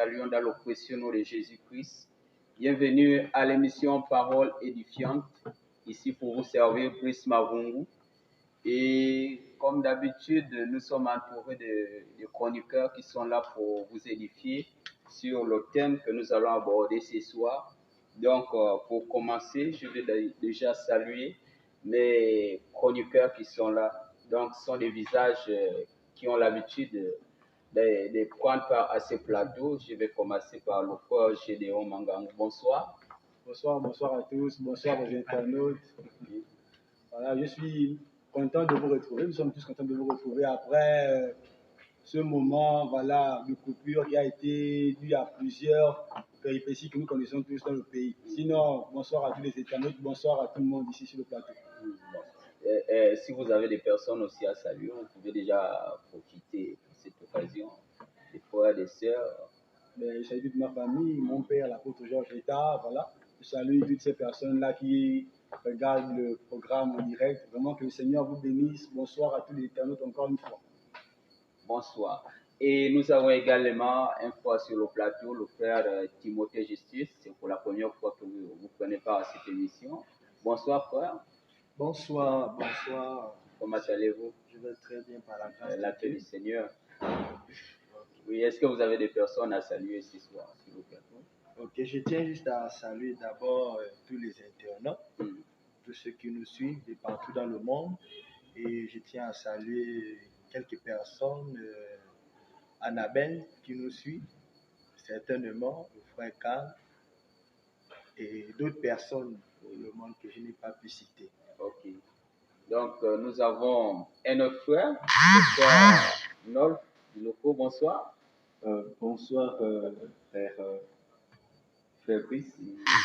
saluons dans le précieux nom de Jésus-Christ. Bienvenue à l'émission Parole édifiante. Ici pour vous servir, Brice Mavungu. Et comme d'habitude, nous sommes entourés de chroniqueurs qui sont là pour vous édifier sur le thème que nous allons aborder ce soir. Donc, pour commencer, je vais déjà saluer mes chroniqueurs qui sont là. Donc, ce sont des visages qui ont l'habitude de prendre part à ce plateau. Je vais commencer par le frère Gédéon Mangang. Bonsoir. Bonsoir à tous, bonsoir aux internautes. Voilà, je suis content de vous retrouver. Nous sommes tous contents de vous retrouver après ce moment de coupure qui a été dû à plusieurs péripéties que nous connaissons tous dans le pays. Sinon, bonsoir à tous les internautes, bonsoir à tout le monde ici sur le plateau. Si vous avez des personnes aussi à saluer, vous pouvez déjà profiter de cette occasion. Des frères, des sœurs. Je salue toute ma famille, mon père, l'apôtre Georges État, voilà. Je salue toutes ces personnes-là qui regardent le programme en direct. Vraiment que le Seigneur vous bénisse. Bonsoir à tous les internautes encore une fois. Bonsoir. Et nous avons également un frère sur le plateau, le frère Timothée Justice. C'est pour la première fois que vous prenez part à cette émission. Bonsoir frère. Bonsoir. Comment allez-vous? Je vais très bien par la grâce la paix du Seigneur. Oui, est-ce que vous avez des personnes à saluer ce soir sur le plateau? Ok, je tiens juste à saluer d'abord tous les internautes, tous ceux qui nous suivent de partout dans le monde. Et je tiens à saluer quelques personnes, Annabelle qui nous suit, certainement, le frère Karl, et d'autres personnes pour le monde que je n'ai pas pu citer. Ok. Donc, nous avons un autre frère, le frère Nolf Loko. Bonsoir. Bonsoir, frère Brice.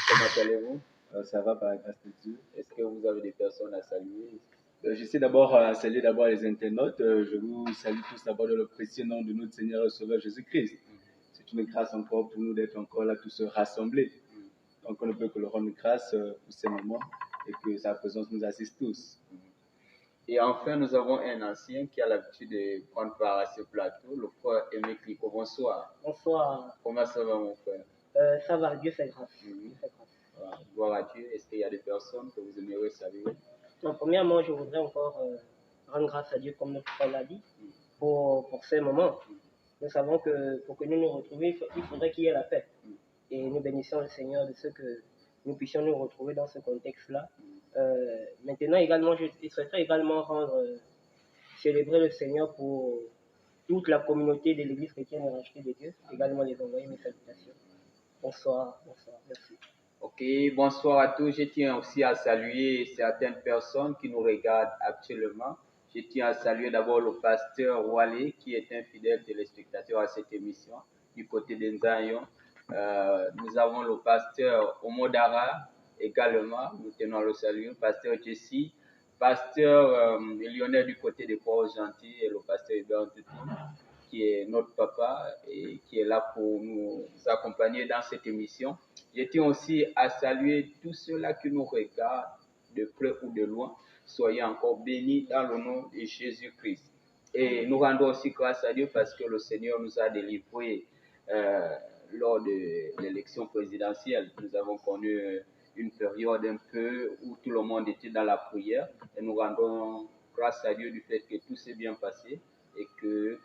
Comment allez-vous? Ça va par la grâce de Dieu. Est-ce que vous avez des personnes à saluer? J'essaie d'abord à saluer d'abord les internautes. Je vous salue tous d'abord dans le précieux nom de notre Seigneur et Sauveur Jésus-Christ. C'est une grâce encore pour nous d'être encore là tous rassemblés. Donc on ne peut que le rendre grâce pour ces moments et que sa présence nous assiste tous. Et enfin, nous avons un ancien qui a l'habitude de prendre part à ce plateau, le frère Aimé Clico. Bonsoir. Bonsoir. Comment ça va, mon frère? Ça va, Dieu fait grâce. Gloire à Dieu. Est-ce qu'il y a des personnes que vous aimeriez saluer? Donc, premièrement, je voudrais encore rendre grâce à Dieu, comme notre frère l'a dit, pour ces moments. Nous savons que pour que nous nous retrouvions, il faudrait qu'il y ait la paix. Et nous bénissons le Seigneur de ce que nous puissions nous retrouver dans ce contexte-là. Maintenant, également, je souhaiterais également célébrer le Seigneur pour toute la communauté de l'Église chrétienne et rachetée de Dieu, également les envoyer mes salutations. Bonsoir, merci. Ok, bonsoir à tous. Je tiens aussi à saluer certaines personnes qui nous regardent actuellement. Je tiens à saluer d'abord le pasteur Wale, qui est un fidèle téléspectateur à cette émission, du côté d'Enzayon. Nous avons le pasteur Omodara également, nous tenons à le saluer, le pasteur Jessie, pasteur Lionel du côté des Port-Gentil et le pasteur Hubert Tutin, qui est notre papa et qui est là pour nous accompagner dans cette émission. Je tiens aussi à saluer tous ceux-là qui nous regardent de près ou de loin. Soyez encore bénis dans le nom de Jésus-Christ. Et nous rendons aussi grâce à Dieu parce que le Seigneur nous a délivrés lors de l'élection présidentielle. Nous avons connu une période un peu où tout le monde était dans la prière. Et nous rendons grâce à Dieu du fait que tout s'est bien passé et que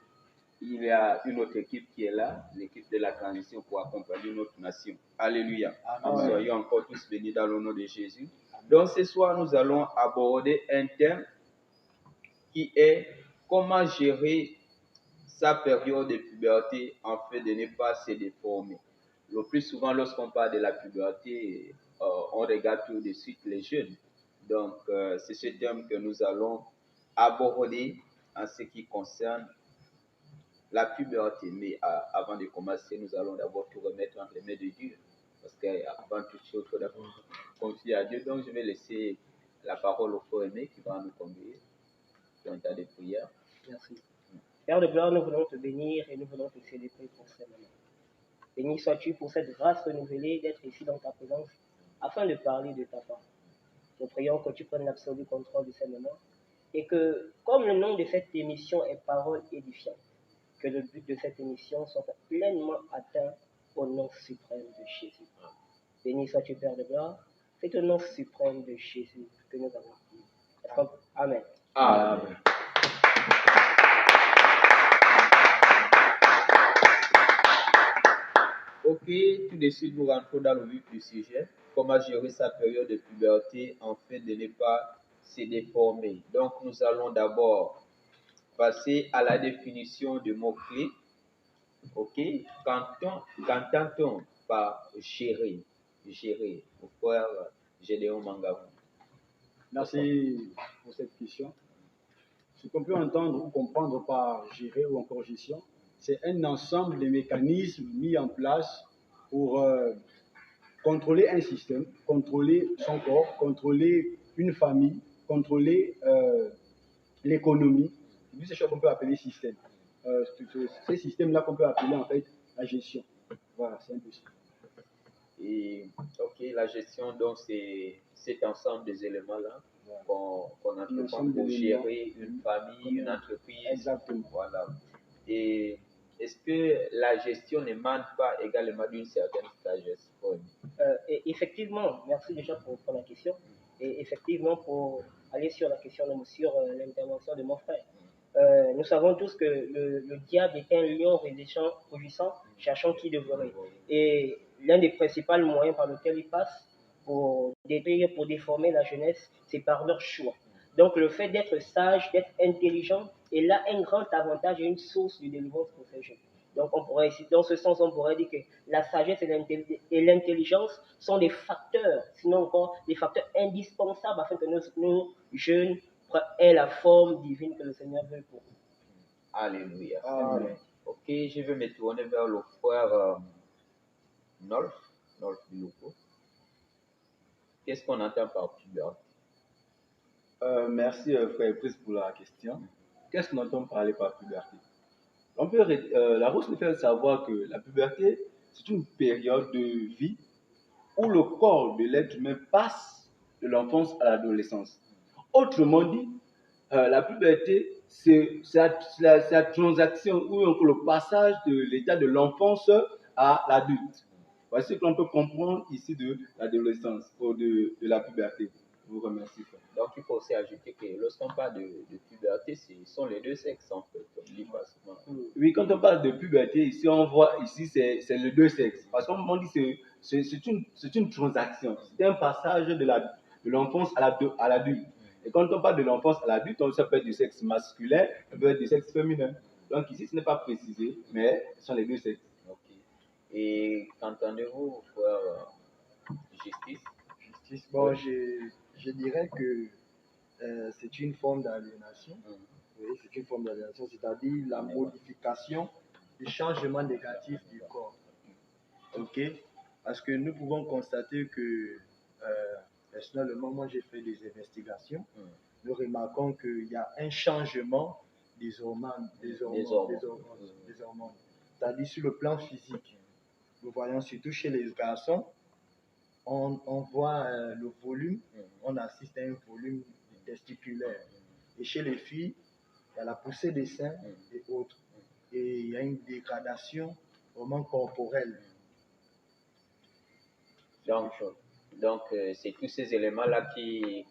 il y a une autre équipe qui est là, l'équipe de la transition pour accompagner notre nation. Alléluia. Amen. Soyons encore tous bénis dans le nom de Jésus. Donc ce soir, nous allons aborder un thème qui est comment gérer sa période de puberté afin de ne pas se déformer. Le plus souvent, lorsqu'on parle de la puberté, on regarde tout de suite les jeunes. Donc c'est ce thème que nous allons aborder en ce qui concerne la puberté. Mais avant de commencer, nous allons d'abord tout remettre entre les mains de Dieu. Parce qu'avant toute chose, il faut d'abord confier à Dieu. Donc, je vais laisser la parole au frère Aimé qui va nous conduire dans un tas de prières. Merci. Père de gloire, nous voulons te bénir et nous voulons te célébrer pour ce moment. Béni sois-tu pour cette grâce renouvelée d'être ici dans ta présence afin de parler de ta part. Nous prions que tu prennes l'absolu contrôle de ces moments et que, comme le nom de cette émission est parole édifiante, que le but de cette émission soit pleinement atteint au nom suprême de Jésus. Béni sois-tu, Père de gloire. C'est au nom suprême de Jésus que nous avons prié. Amen. Amen. Ok, tout de suite, nous rentrons dans le vif du sujet. Comment gérer sa période de puberté afin de ne pas se déformer. Donc, nous allons d'abord passer à la définition de mots-clés. Ok, qu'entend-on par gérer? Gérer, au frère Gédéon Mangabou. Merci pour cette question. Ce qu'on peut entendre ou comprendre par gérer ou encore gestion, c'est un ensemble de mécanismes mis en place pour contrôler un système, contrôler son corps, contrôler une famille, contrôler l'économie. C'est ces choses qu'on peut appeler système. Ces systèmes-là qu'on peut appeler en fait la gestion. Voilà, c'est un peu ça. Et ok, la gestion, donc c'est cet ensemble des éléments-là qu'on entreprend pour gérer une famille, une entreprise. Exactement. Voilà. Et est-ce que la gestion ne manque pas également d'une certaine sagesse? Et effectivement, merci déjà pour la question. Et effectivement, pour aller sur la question, sur l'intervention de mon frère, nous savons tous que le diable est un lion rugissant, cherchant qui dévorer. Et l'un des principaux moyens par lesquels il passe pour détruire, pour déformer la jeunesse, c'est par leur choix. Donc le fait d'être sage, d'être intelligent est là un grand avantage et une source de délivrance pour ces jeunes. Donc on pourrait, dans ce sens, on pourrait dire que la sagesse et l'intelligence sont des facteurs, sinon encore des facteurs indispensables afin que nos jeunes aient la forme divine que le Seigneur veut pour eux. Alléluia. Amen. Ok, je vais me tourner vers le frère Nolf Bilouko. Qu'est-ce qu'on entend par puberté? Merci frère Brice pour la question. Qu'est-ce qu'on entend parler par puberté? La Rousse nous fait savoir que la puberté, c'est une période de vie où le corps de l'être humain passe de l'enfance à l'adolescence. Autrement dit, la puberté, c'est la transaction ou le passage de l'état de l'enfance à l'adulte. Voici ce que l'on peut comprendre ici de l'adolescence ou de la puberté. Je vous remercie. Donc, il faut aussi ajouter que lorsqu'on parle de puberté, ce sont les deux sexes, en fait, comme dit facilement. Oui, quand on parle de puberté, ici, on voit, ici, c'est les deux sexes. Parce qu'on dit c'est une transaction. C'est un passage de l'enfance à l'adulte. Et quand on parle de l'enfance à l'adulte, ça peut être du sexe masculin, ça peut être du sexe féminin. Donc ici, ce n'est pas précisé, mais ce sont les deux sexes. Ok. Et qu'entendez-vous, frère Justice? Bon, je dirais que c'est une forme d'aliénation. Oui, c'est une forme d'aliénation, c'est-à-dire la modification, le changement négatif du corps. Ok? Parce que nous pouvons constater que, personnellement, moi j'ai fait des investigations. Nous remarquons qu'il y a un changement des hormones. C'est-à-dire sur le plan physique. Nous voyons surtout chez les garçons, on voit le volume, on assiste à un volume testiculaire. Et chez les filles, il y a la poussée des seins et autres. Et il y a une dégradation vraiment corporelle. Donc c'est tous ces éléments-là qui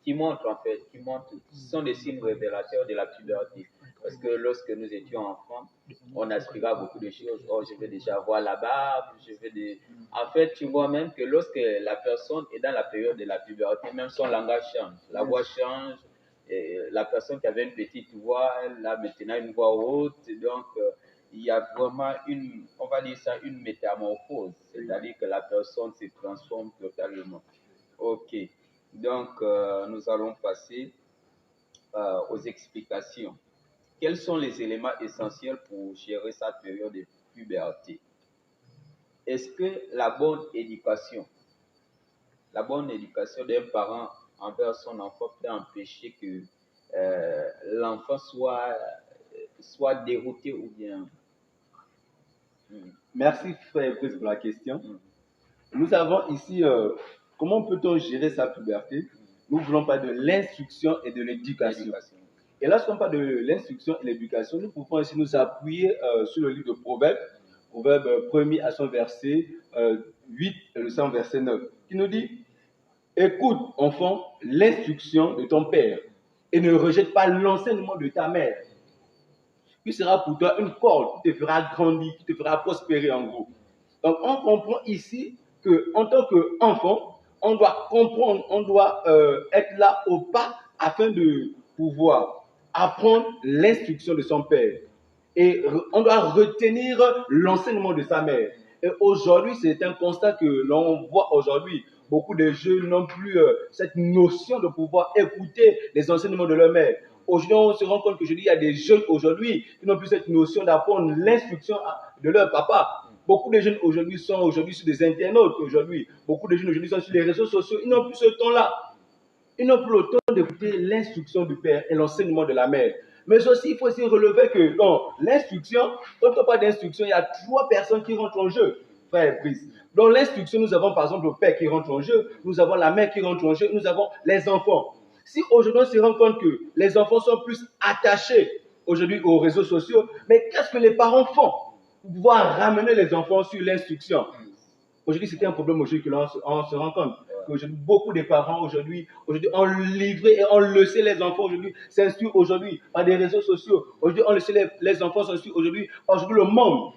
montrent, en fait, qui sont des signes révélateurs de la puberté. Parce que lorsque nous étions enfants, on aspirait à beaucoup de choses. Oh, je vais déjà avoir la barbe, En fait, tu vois même que lorsque la personne est dans la période de la puberté, même son langage change. La voix change. Et la personne qui avait une petite voix, elle a maintenant une voix haute. Donc, il y a vraiment on va dire ça, une métamorphose. C'est-à-dire que la personne se transforme totalement. Ok. Donc, nous allons passer aux explications. Quels sont les éléments essentiels pour gérer sa période de puberté? Est-ce que la bonne éducation d'un parent envers son enfant peut empêcher que l'enfant soit dérouté ou bien... Merci frère Brice pour la question. Nous avons ici, comment peut-on gérer sa puberté? Nous voulons parler de l'instruction et de l'éducation. Et lorsqu'on parle de l'instruction et l'éducation, nous pouvons aussi nous appuyer sur le livre de Proverbes, Proverbe 1er à son verset 8 et le 100 verset 9, qui nous dit: écoute, enfant, l'instruction de ton père et ne rejette pas l'enseignement de ta mère, qui sera pour toi une corde qui te fera grandir, qui te fera prospérer en gros. Donc, on comprend ici qu'en tant qu'enfant, on doit comprendre, on doit être là au pas afin de pouvoir apprendre l'instruction de son père. Et on doit retenir l'enseignement de sa mère. Et aujourd'hui, c'est un constat que l'on voit aujourd'hui. Beaucoup de jeunes n'ont plus cette notion de pouvoir écouter les enseignements de leur mère. Aujourd'hui, on se rend compte qu'aujourd'hui, il y a des jeunes aujourd'hui qui n'ont plus cette notion d'apprendre l'instruction de leur papa. Beaucoup de jeunes aujourd'hui sont sur des internautes aujourd'hui. Beaucoup de jeunes aujourd'hui sont sur les réseaux sociaux. Ils n'ont plus ce temps-là. Ils n'ont plus le temps d'écouter l'instruction du père et l'enseignement de la mère. Mais aussi, il faut aussi relever que dans l'instruction, quand on parle d'instruction, il y a 3 personnes qui rentrent en jeu, frère et Brice. Dans l'instruction, nous avons par exemple le père qui rentre en jeu, nous avons la mère qui rentre en jeu, nous avons les enfants. Si aujourd'hui on se rend compte que les enfants sont plus attachés aujourd'hui aux réseaux sociaux, mais qu'est-ce que les parents font pour pouvoir ramener les enfants sur l'instruction? Aujourd'hui, c'était un problème aujourd'hui que l'on se rend compte. Aujourd'hui, beaucoup de parents aujourd'hui ont livré et ont laissé les enfants aujourd'hui s'instruire aujourd'hui par des réseaux sociaux. Aujourd'hui, on laisse les enfants s'instruire aujourd'hui par le monde.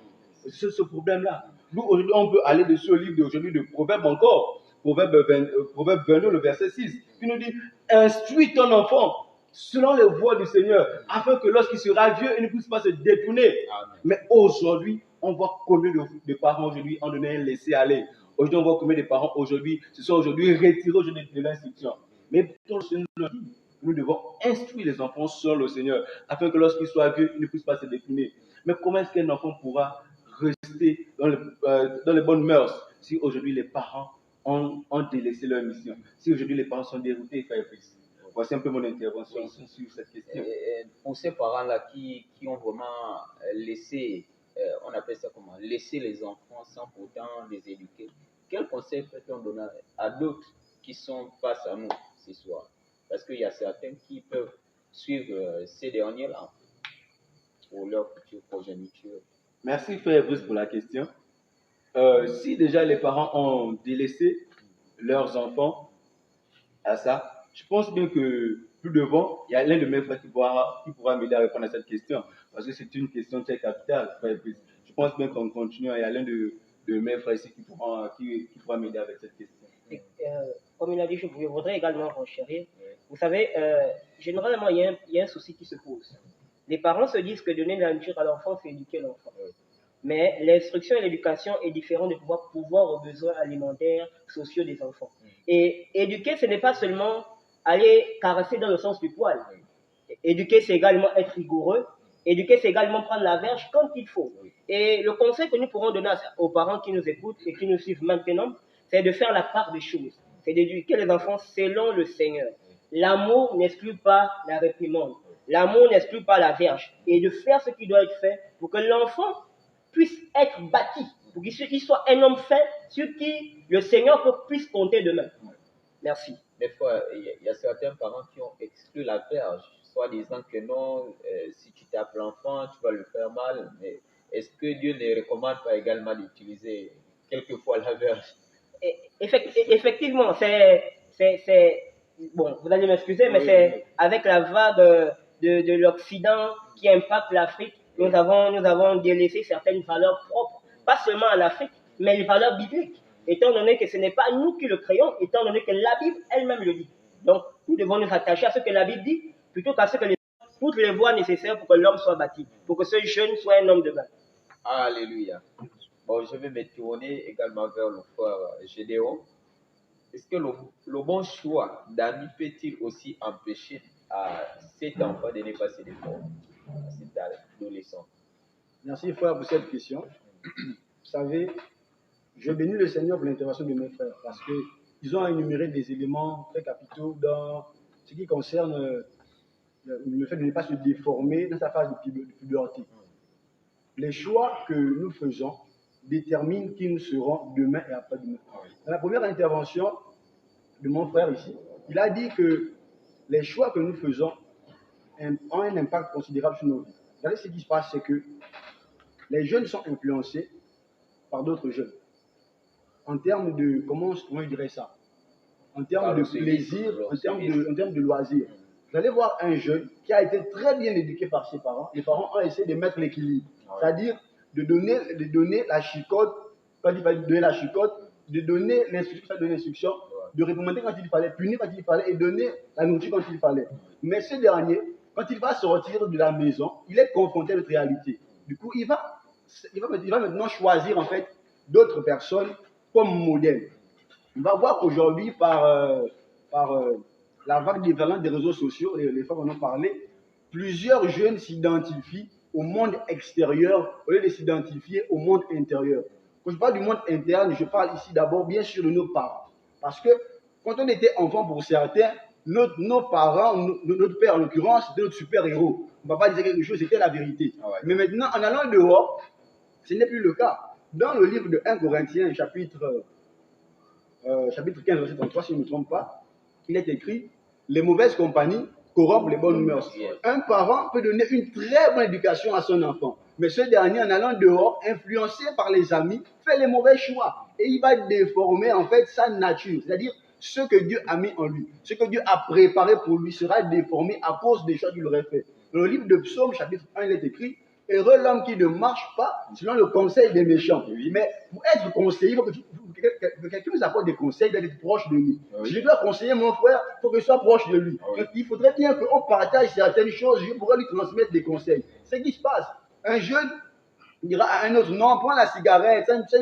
C'est ce problème-là. Nous, aujourd'hui, on peut aller dessus au livre d'aujourd'hui de Proverbes encore. Proverbe 22, le verset 6, qui nous dit: instruis ton enfant selon les voies du Seigneur, afin que lorsqu'il sera vieux, il ne puisse pas se détourner. Amen. Mais aujourd'hui, on voit combien de parents aujourd'hui ont donné un laisser-aller. Aujourd'hui, on voit combien de parents aujourd'hui se sont aujourd'hui retirés aujourd'hui de l'instruction. Mais pour le Seigneur, nous devons instruire les enfants selon le Seigneur, afin que lorsqu'ils soient vieux, ils ne puissent pas se détourner. Mais comment est-ce qu'un enfant pourra rester dans les bonnes mœurs si aujourd'hui les parents ont délaissé leur mission, si aujourd'hui les parents sont déroutés, frère et fils? Voici un peu mon intervention sur cette question. Pour ces parents-là qui ont vraiment laissé, on appelle ça comment, laisser les enfants sans pourtant les éduquer, quel conseil peut-on donner à d'autres qui sont face à nous ce soir? Parce qu'il y a certains qui peuvent suivre ces derniers-là pour leur future progéniture. Merci frère Bruce pour la question. Si déjà les parents ont délaissé leurs enfants à ça, je pense bien que plus devant, il y a l'un de mes frères qui pourra m'aider à répondre à cette question, parce que c'est une question très capitale, frère Bruce. Je pense bien qu'en continuant, il y a l'un de mes frères ici qui pourra m'aider avec cette question. Comme il a dit, je voudrais également renchérir. Vous savez, généralement, il y a un souci qui se pose. Les parents se disent que donner la nourriture à l'enfant, c'est éduquer l'enfant. Mais l'instruction et l'éducation est différent de pouvoir aux besoins alimentaires, sociaux des enfants. Et éduquer, ce n'est pas seulement aller caresser dans le sens du poil. Éduquer, c'est également être rigoureux. Éduquer, c'est également prendre la verge quand il faut. Et le conseil que nous pourrons donner aux parents qui nous écoutent et qui nous suivent maintenant, c'est de faire la part des choses. C'est d'éduquer les enfants selon le Seigneur. L'amour n'exclut pas la réprimande. L'amour n'exclut pas la verge. Et de faire ce qui doit être fait pour que l'enfant puisse être bâti, pour qu'il soit un homme fait sur qui le Seigneur puisse compter demain. Merci. Des fois, il y a certains parents qui ont exclu la verge, soit disant que non, si tu tapes l'enfant, tu vas le faire mal. Mais est-ce que Dieu ne recommande pas également d'utiliser quelquefois la verge? Effectivement, bon, vous allez m'excuser, mais c'est avec la vague de l'Occident qui impacte l'Afrique, nous avons délaissé certaines valeurs propres, pas seulement à l'Afrique, mais les valeurs bibliques, étant donné que ce n'est pas nous qui le créons, étant donné que la Bible elle-même le dit. Donc, nous devons nous attacher à ce que la Bible dit, plutôt qu'à ce que toutes les voies nécessaires pour que l'homme soit bâti, pour que ce jeune soit un homme de main. Alléluia. Bon, je vais me tourner également vers le frère Gédéon. Est-ce que le bon choix d'amis peut-il aussi empêcher à cet enfant de ne pas se déformer, à cet adolescent? Merci frère pour cette question. Vous savez, je bénis le Seigneur pour l'intervention de mes frères parce qu'ils ont énuméré des éléments très capitaux dans ce qui concerne le fait de ne pas se déformer dans sa phase de puberté. Les choix que nous faisons déterminent qui nous serons demain et après-demain. Dans la première intervention de mon frère ici, il a dit que les choix que nous faisons ont un impact considérable sur nos vies. Regardez ce qui se passe, c'est que les jeunes sont influencés par d'autres jeunes. En termes de, comment je dirais ça? En termes de plaisir, en termes de loisirs. Vous allez voir un jeune qui a été très bien éduqué par ses parents. Les parents ont essayé de mettre l'équilibre. C'est-à-dire de donner la chicotte, quand il fallait donner la chicotte, de donner l'instruction, de réprimander quand il fallait, punir quand il fallait et donner la nourriture quand il fallait. Mais ce dernier, quand il va sortir de la maison, il est confronté à notre réalité. Du coup, il va maintenant choisir en fait d'autres personnes comme modèle. On va voir aujourd'hui par la vague déferlante des réseaux sociaux, les femmes en ont parlé, plusieurs jeunes s'identifient au monde extérieur au lieu de s'identifier au monde intérieur. Quand je parle du monde interne, je parle ici d'abord bien sûr de nos parents. Parce que quand on était enfant pour certains, nos parents, notre père en l'occurrence, c'était notre super-héros. On ne va pas dire quelque chose, c'était la vérité. Mais maintenant, en allant dehors, ce n'est plus le cas. Dans le livre de 1 Corinthiens, chapitre 15, verset 33, si je ne me trompe pas, il est écrit « Les mauvaises compagnies corrompent les bonnes mœurs ». Un parent peut donner une très bonne éducation à son enfant, mais ce dernier, en allant dehors, influencé par les amis, fait les mauvais choix. Et il va déformer en fait sa nature, c'est-à-dire ce que Dieu a mis en lui, ce que Dieu a préparé pour lui sera déformé à cause des choix qu'il aurait fait. Dans le livre de Psaume, chapitre 1, il est écrit « Heureux l'homme qui ne marche pas selon le conseil des méchants ». Mais pour être conseillé, il faut que quelqu'un nous apporte des conseils, il doit être proche de lui. Si je dois conseiller mon frère, il faut que je sois proche de lui. Donc il faudrait bien qu'on partage certaines choses, je pourrais lui transmettre des conseils. C'est ce qui se passe. Un jeune dira à un autre, non, prends la cigarette, tu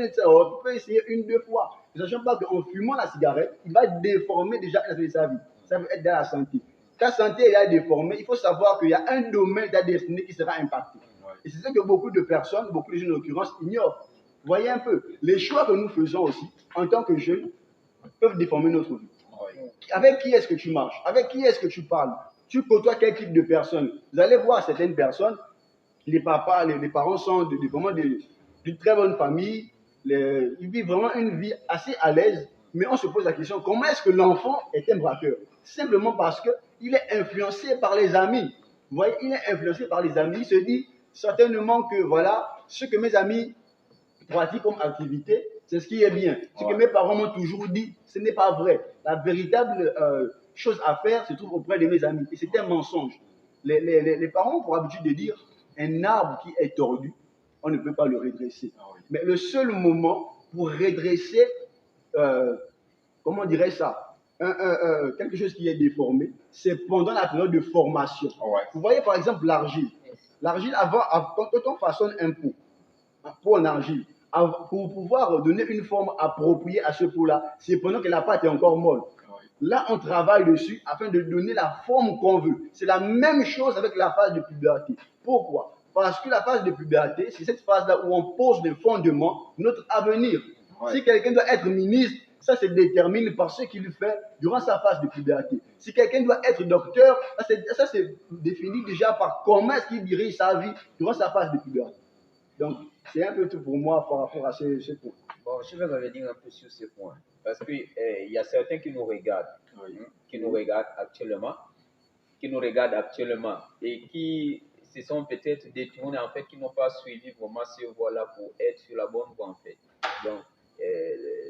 peux essayer une, deux fois. Ne sachant pas qu'en fumant la cigarette, il va déformer déjà sa vie. Ça veut être dans la santé. Ta santé est déformée, il faut savoir qu'il y a un domaine de ta destinée qui sera impacté. Et c'est ce que beaucoup de personnes, beaucoup de jeunes en l'occurrence, ignorent. Voyez un peu, les choix que nous faisons aussi, en tant que jeunes, peuvent déformer notre vie. Avec qui est-ce que tu marches? Avec qui est-ce que tu parles? Tu côtoies quel type de personnes? Vous allez voir certaines personnes, les parents sont d'une très bonne famille, ils vivent vraiment une vie assez à l'aise, mais on se pose la question, comment est-ce que l'enfant est un braqueur? Simplement parce qu'il est influencé par les amis. Vous voyez, il est influencé par les amis, il se dit certainement que voilà, ce que mes amis pratiquent comme activité, c'est ce qui est bien. Ce que mes parents m'ont toujours dit, ce n'est pas vrai. La véritable chose à faire se trouve auprès de mes amis. Et c'est un mensonge. Les parents ont pour habitude de dire, un arbre qui est tordu, on ne peut pas le redresser. Mais le seul moment pour redresser, comment on dirait ça, quelque chose qui est déformé, c'est pendant la période de formation. Vous voyez par exemple l'argile. L'argile, quand on façonne un pot en argile, pour pouvoir donner une forme appropriée à ce pot-là, c'est pendant que la pâte est encore molle. Là, on travaille dessus afin de donner la forme qu'on veut. C'est la même chose avec la phase de puberté. Pourquoi? Parce que la phase de puberté, c'est cette phase-là où on pose les fondements de notre avenir. Si quelqu'un doit être ministre, ça se détermine par ce qu'il fait durant sa phase de puberté. Si quelqu'un doit être docteur, ça c'est défini déjà par comment est-ce qu'il dirige sa vie durant sa phase de puberté. Donc, c'est un peu tout pour moi par rapport à ce point. Bon, je vais revenir un peu sur ce point. Parce qu'il y a certains qui nous regardent, qui nous regardent actuellement, et qui se sont peut-être détournés, en fait, qui n'ont pas suivi vraiment ce voie-là pour être sur la bonne voie, en fait. Donc,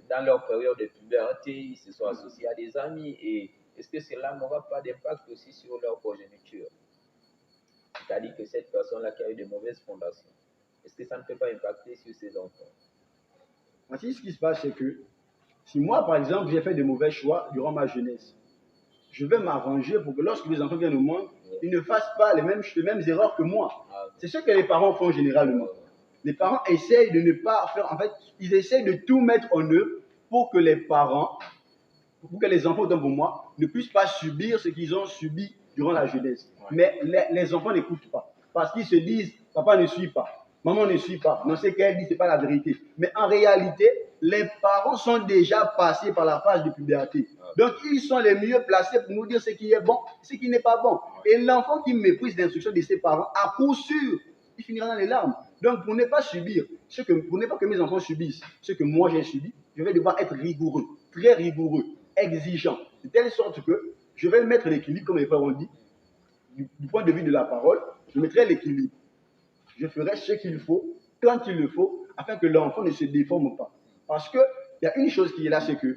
dans leur période de puberté, ils se sont associés à des amis, et est-ce que cela n'aura pas d'impact aussi sur leur progéniture? C'est-à-dire que cette personne-là qui a eu de mauvaises fondations, est-ce que ça ne peut pas impacter sur ses enfants? Ainsi, ce qui se passe, c'est que si moi, par exemple, j'ai fait de mauvais choix durant ma jeunesse, je vais m'arranger pour que lorsque les enfants viennent au monde, ils ne fassent pas les mêmes erreurs que moi. C'est ce que les parents font généralement. Les parents essayent de ne pas faire, en fait, ils essayent de tout mettre en œuvre pour que les enfants, autant pour moi, ne puissent pas subir ce qu'ils ont subi durant la jeunesse. Mais les enfants n'écoutent pas. Parce qu'ils se disent, papa ne suit pas. Maman ne suit pas. Non, ce qu'elle dit, ce n'est pas la vérité. Mais en réalité, les parents sont déjà passés par la phase de puberté. Donc, ils sont les mieux placés pour nous dire ce qui est bon, ce qui n'est pas bon. Et l'enfant qui méprise l'instruction de ses parents, à coup sûr, il finira dans les larmes. Donc, pour ne pas subir, pour ne pas que mes enfants subissent ce que moi j'ai subi, je vais devoir être rigoureux, très rigoureux, exigeant, de telle sorte que je vais mettre l'équilibre, comme les frères ont dit. du point de vue de la parole, je mettrai l'équilibre. Je ferai ce qu'il faut, quand il le faut, afin que l'enfant ne se déforme pas. Parce qu'il y a une chose qui est là, c'est que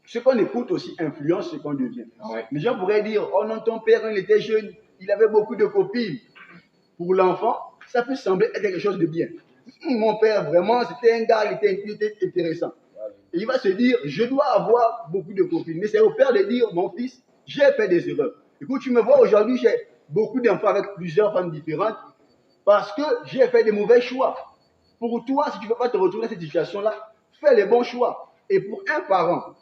ce qu'on écoute aussi influence ce qu'on devient. Ouais. Les gens pourraient dire, oh non, ton père, il était jeune, il avait beaucoup de copines. Pour l'enfant, ça peut sembler être quelque chose de bien. Mon père, vraiment, c'était un gars, il était intéressant. Et il va se dire, je dois avoir beaucoup de copines. Mais c'est au père de dire, mon fils, j'ai fait des erreurs. Écoute, tu me vois aujourd'hui, j'ai beaucoup d'enfants avec plusieurs femmes différentes parce que j'ai fait des mauvais choix. Pour toi, si tu ne veux pas te retrouver dans cette situation-là, fais les bons choix. Et pour un parent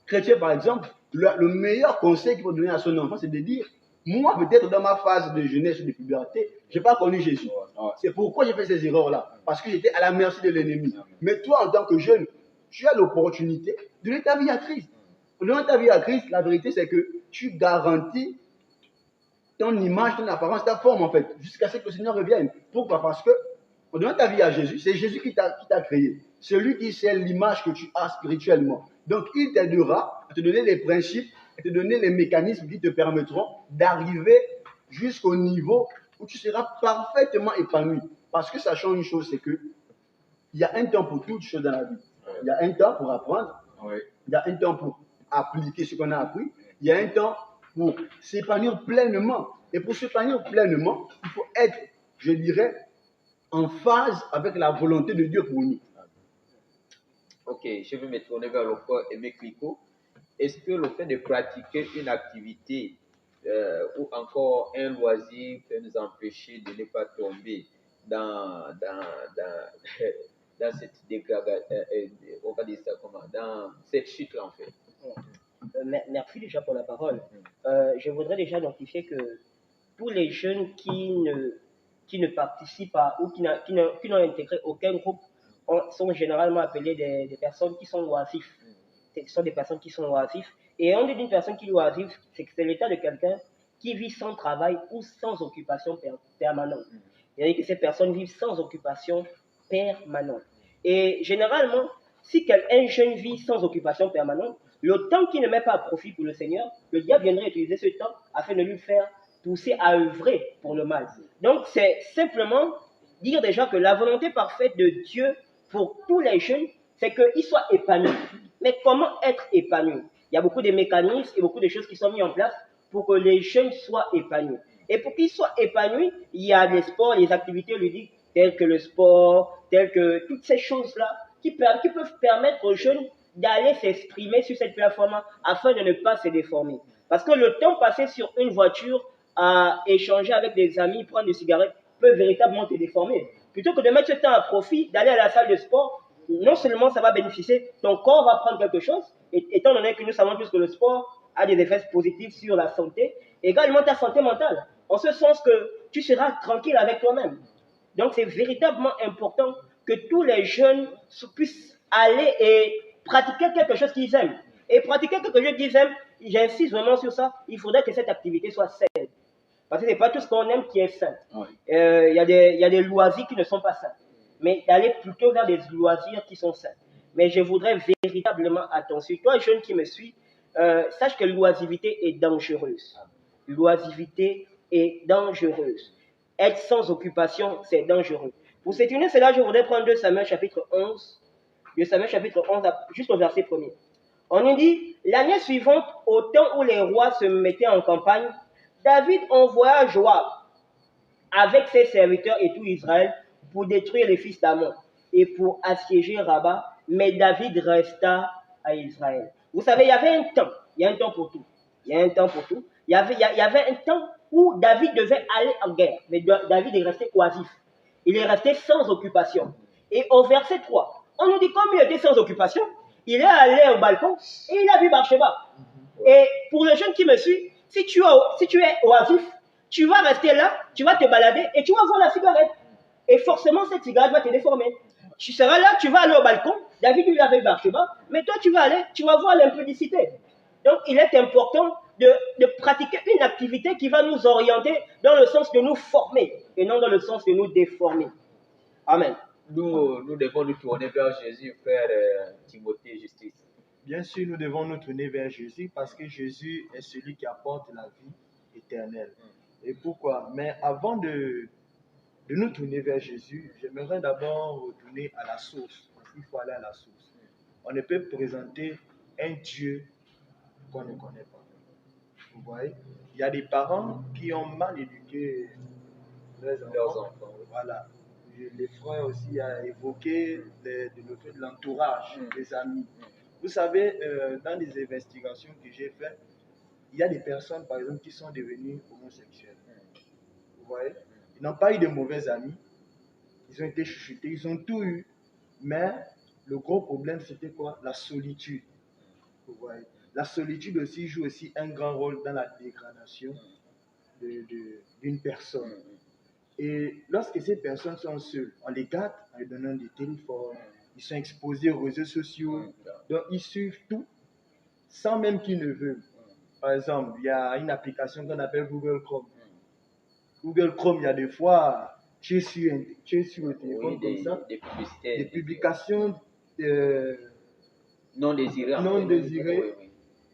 chrétien, par exemple, le meilleur conseil qu'il faut donner à son enfant, c'est de dire, moi, peut-être dans ma phase de jeunesse ou de puberté, je n'ai pas connu Jésus. C'est pourquoi j'ai fait ces erreurs-là. Parce que j'étais à la merci de l'ennemi. Mais toi, en tant que jeune, tu as l'opportunité de donner ta vie à Christ. En donnant ta vie à Christ, la vérité, c'est que tu garantis ton image, ton apparence, ta forme, en fait, jusqu'à ce que le Seigneur revienne. Pourquoi? Parce que, en donnant ta vie à Jésus, c'est Jésus qui t'a créé. C'est lui qui sait l'image que tu as spirituellement. Donc, il t'aidera à te donner les principes, à te donner les mécanismes qui te permettront d'arriver jusqu'au niveau où tu seras parfaitement épanoui. Parce que sachant une chose, c'est que il y a un temps pour toutes choses dans la vie. Il y a un temps pour apprendre. Il y a un temps pour appliquer ce qu'on a appris. Il y a un temps pour s'épanouir pleinement. Et pour s'épanouir pleinement, il faut être, je dirais, en phase avec la volonté de Dieu pour nous. Ok, je vais me tourner vers le corps et Mekriko. Est-ce que le fait de pratiquer une activité ou encore un loisir peut nous empêcher de ne pas tomber dans cette on va dire ça comment, dans cette chute-là en fait? Merci déjà pour la parole. Je voudrais déjà identifier que tous les jeunes qui ne participent pas ou qui n'ont intégré aucun groupe sont généralement appelés des personnes qui sont oisifs. Ce sont des personnes qui sont oisifs. Et on dit d'une personne qui est oisive, c'est que c'est l'état de quelqu'un qui vit sans travail ou sans occupation permanente. C'est-à-dire que ces personnes vivent sans occupation permanente. Et généralement, si un jeune vit sans occupation permanente, le temps qu'il ne met pas à profit pour le Seigneur, le diable viendrait utiliser ce temps afin de lui faire pousser à œuvrer pour le mal. Donc, c'est simplement dire déjà que la volonté parfaite de Dieu pour tous les jeunes, c'est qu'ils soient épanouis. Mais comment être épanouis? Il y a beaucoup de mécanismes et beaucoup de choses qui sont mises en place pour que les jeunes soient épanouis. Et pour qu'ils soient épanouis, il y a des sports, les activités ludiques, telles que le sport, telles que toutes ces choses-là, qui peuvent permettre aux jeunes d'aller s'exprimer sur cette plateforme afin de ne pas se déformer. Parce que le temps passé sur une voiture à échanger avec des amis, prendre des cigarettes, peut véritablement te déformer. Plutôt que de mettre ce temps à profit, d'aller à la salle de sport, non seulement ça va bénéficier, ton corps va prendre quelque chose, étant donné que nous savons tous que le sport a des effets positifs sur la santé, également ta santé mentale, en ce sens que tu seras tranquille avec toi-même. Donc c'est véritablement important que tous les jeunes puissent aller et pratiquer quelque chose qu'ils aiment. Et pratiquer quelque chose qu'ils aiment, j'insiste vraiment sur ça, il faudrait que cette activité soit saine. Parce que ce n'est pas tout ce qu'on aime qui est sain. Il y a des loisirs qui ne sont pas sains. Mais d'aller plutôt vers des loisirs qui sont sains. Mais je voudrais véritablement attention. Toi, jeune qui me suis, sache que l'oisivité est dangereuse. L'oisivité est dangereuse. Être sans occupation, c'est dangereux. Pour s'étudier cela, je voudrais prendre 2 Samuel chapitre 11. 2 Samuel chapitre 11, juste au verset 1er. On nous dit, l'année suivante, au temps où les rois se mettaient en campagne, David envoya Joab avec ses serviteurs et tout Israël pour détruire les fils d'Amon et pour assiéger Rabat, mais David resta à Israël. Vous savez, il y avait un temps, il y a un temps pour tout. Il y a un temps pour tout. Il y avait un temps où David devait aller en guerre, mais David est resté oisif. Il est resté sans occupation. Et au verset 3, on nous dit comme il était sans occupation, il est allé au balcon et il a vu Bathsheba. Et pour les jeunes qui me suivent, si tu es oisif, tu vas rester là, tu vas te balader et tu vas voir la cigarette. Et forcément, cette cigarette va te déformer. Tu seras là, tu vas aller au balcon, David lui avait Bathsheba, mais toi tu vas aller, tu vas voir l'impudicité. Donc il est important de pratiquer une activité qui va nous orienter dans le sens de nous former et non dans le sens de nous déformer. Amen. Nous devons nous tourner vers Jésus, frère Timothée Justice. Bien sûr, nous devons nous tourner vers Jésus parce que Jésus est celui qui apporte la vie éternelle. Et pourquoi? Mais avant de nous tourner vers Jésus, j'aimerais d'abord retourner à la source. Parce qu'il faut aller à la source. On ne peut présenter un Dieu qu'on ne connaît pas. Vous voyez? Il y a des parents qui ont mal éduqué leurs enfants. Voilà. Les frères aussi a évoqué de l'entourage, des amis. Vous savez, dans les investigations que j'ai faites, il y a des personnes, par exemple, qui sont devenues homosexuelles. Vous voyez? Ils n'ont pas eu de mauvais amis. Ils ont été chuchotés, ils ont tout eu. Mais le gros problème, c'était quoi? La solitude. Vous voyez? La solitude aussi joue aussi un grand rôle dans la dégradation d'une personne. Et lorsque ces personnes sont seules, on les gâte en leur donnant des téléphones, ils sont exposés aux réseaux sociaux, donc ils suivent tout sans même qu'ils ne veulent. Par exemple, il y a une application qu'on appelle Google Chrome. Google Chrome, il y a des fois, tu es sur le téléphone comme ça, des publications non désirées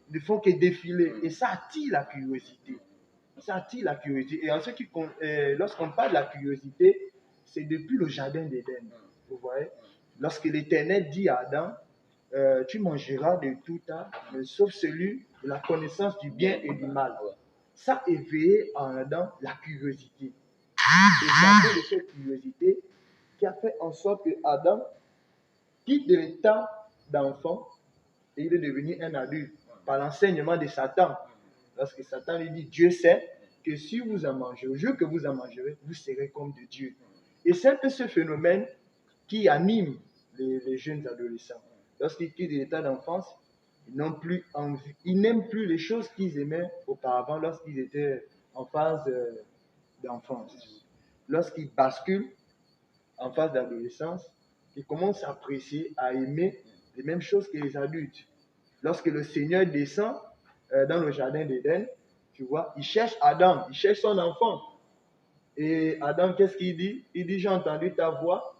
ne font que défiler. Et ça attire la curiosité. Ça attire la curiosité. Et en ce qui lorsqu'on parle de la curiosité, c'est depuis le jardin d'Éden. Vous voyez? Lorsque l'Éternel dit à Adam, tu mangeras de tout arbre, sauf celui de la connaissance du bien et du mal. Ça éveillait en Adam la curiosité. Et c'est à cause de cette curiosité qui a fait en sorte que Adam quitte de l'état d'enfant et il est devenu un adulte par l'enseignement de Satan. Lorsque Satan lui dit, Dieu sait que si vous en mangez, au jour que vous en mangerez, vous serez comme de Dieu. Et c'est un peu ce phénomène qui anime les jeunes adolescents. Lorsqu'ils quittent l'état d'enfance, ils n'ont plus envie, ils n'aiment plus les choses qu'ils aimaient auparavant lorsqu'ils étaient en phase d'enfance. Lorsqu'ils basculent en phase d'adolescence, ils commencent à apprécier, à aimer les mêmes choses que les adultes. Lorsque le Seigneur descend dans le jardin d'Éden, tu vois, il cherche Adam, il cherche son enfant. Et Adam, qu'est-ce qu'il dit? Il dit, j'ai entendu ta voix,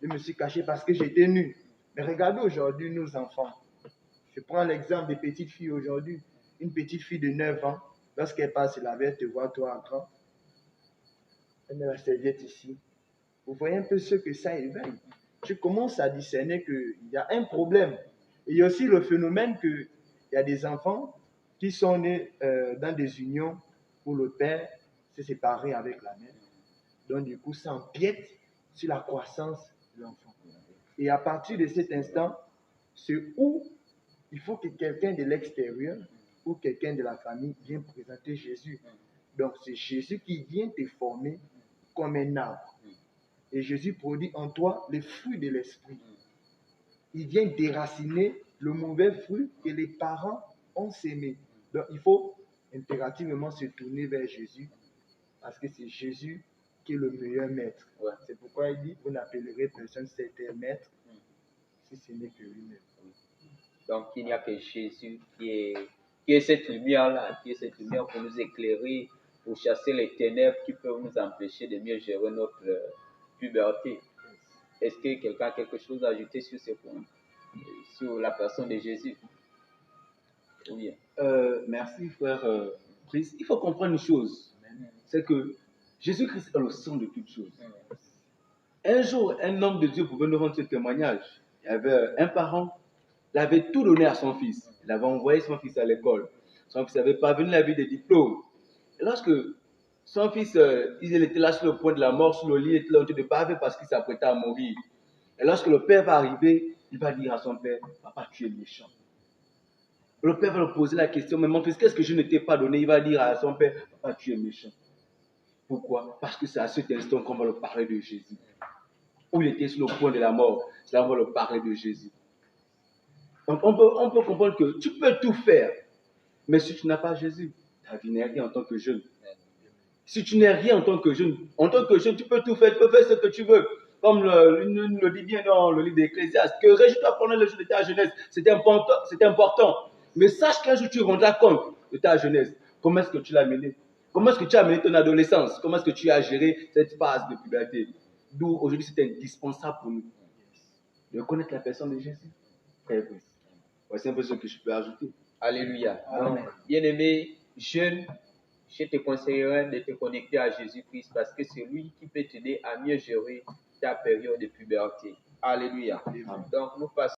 je me suis caché parce que j'étais nu. Mais regardez aujourd'hui nos enfants. Je prends l'exemple des petites filles aujourd'hui. Une petite fille de 9 ans, lorsqu'elle passe la veille, te voit toi en train, elle met la serviette ici. Vous voyez un peu ce que ça éveille. Tu commences à discerner qu'il y a un problème. Et il y a aussi le phénomène qu'il y a des enfants qui sont nés dans des unions où le père s'est séparé avec la mère. Donc du coup, ça empiète sur la croissance de l'enfant. Et à partir de cet instant, c'est où il faut que quelqu'un de l'extérieur ou quelqu'un de la famille vienne présenter Jésus. Donc c'est Jésus qui vient te former comme un arbre. Et Jésus produit en toi les fruits de l'esprit. Il vient déraciner le mauvais fruit que les parents ont sémé. Donc il faut impérativement se tourner vers Jésus parce que c'est Jésus qui est le meilleur maître. Ouais. C'est pourquoi il dit, vous n'appellerez personne certain maître si ce n'est que lui-même. Donc il n'y a que Jésus qui est cette lumière-là, qui est cette lumière pour nous éclairer, pour chasser les ténèbres qui peuvent nous empêcher de mieux gérer notre puberté. Est-ce que quelqu'un a quelque chose à ajouter sur ce point, sur la personne de Jésus? Oui. Merci frère Brice. Il faut comprendre une chose, c'est que Jésus-Christ est le centre de toutes choses. Un jour, un homme de Dieu pouvait nous rendre ce témoignage. Il y avait un parent, il avait tout donné à son fils. Il avait envoyé son fils à l'école. Son fils n'avait pas venu la vie des diplômes. Et lorsque son fils, il était là sur le point de la mort, sur le lit, il était là en train de baver parce qu'il s'apprêtait à mourir. Et lorsque le père va arriver, il va dire à son père, papa, tu es méchant. Le père va lui poser la question, mais mon fils, qu'est-ce que je ne t'ai pas donné? Il va dire à son père, papa, tu es méchant. Pourquoi? Parce que c'est à cet instant qu'on va lui parler de Jésus. Où il était sur le point de la mort, c'est là qu'on va lui parler de Jésus. Donc on peut comprendre que tu peux tout faire, mais si tu n'as pas Jésus, ta vie n'est rien en tant que jeune. Si tu n'es rien en tant que jeune, tu peux tout faire, tu peux faire ce que tu veux. Comme le dit bien dans le livre d'Ecclésiaste, que réjouis-toi pendant le jour de ta jeunesse, c'est important. Mais sache qu'un jour tu rendras compte de ta jeunesse. Comment est-ce que tu l'as menée? Comment est-ce que tu as mené ton adolescence? Comment est-ce que tu as géré cette phase de puberté? D'où aujourd'hui c'est indispensable pour nous de connaître la personne de Jésus. Très bien. Voici un peu ce que je peux ajouter. Alléluia. Donc, bien-aimés jeunes, je te conseillerais de te connecter à Jésus-Christ parce que c'est lui qui peut t'aider à mieux gérer ta période de puberté. Alléluia. Donc, nous passons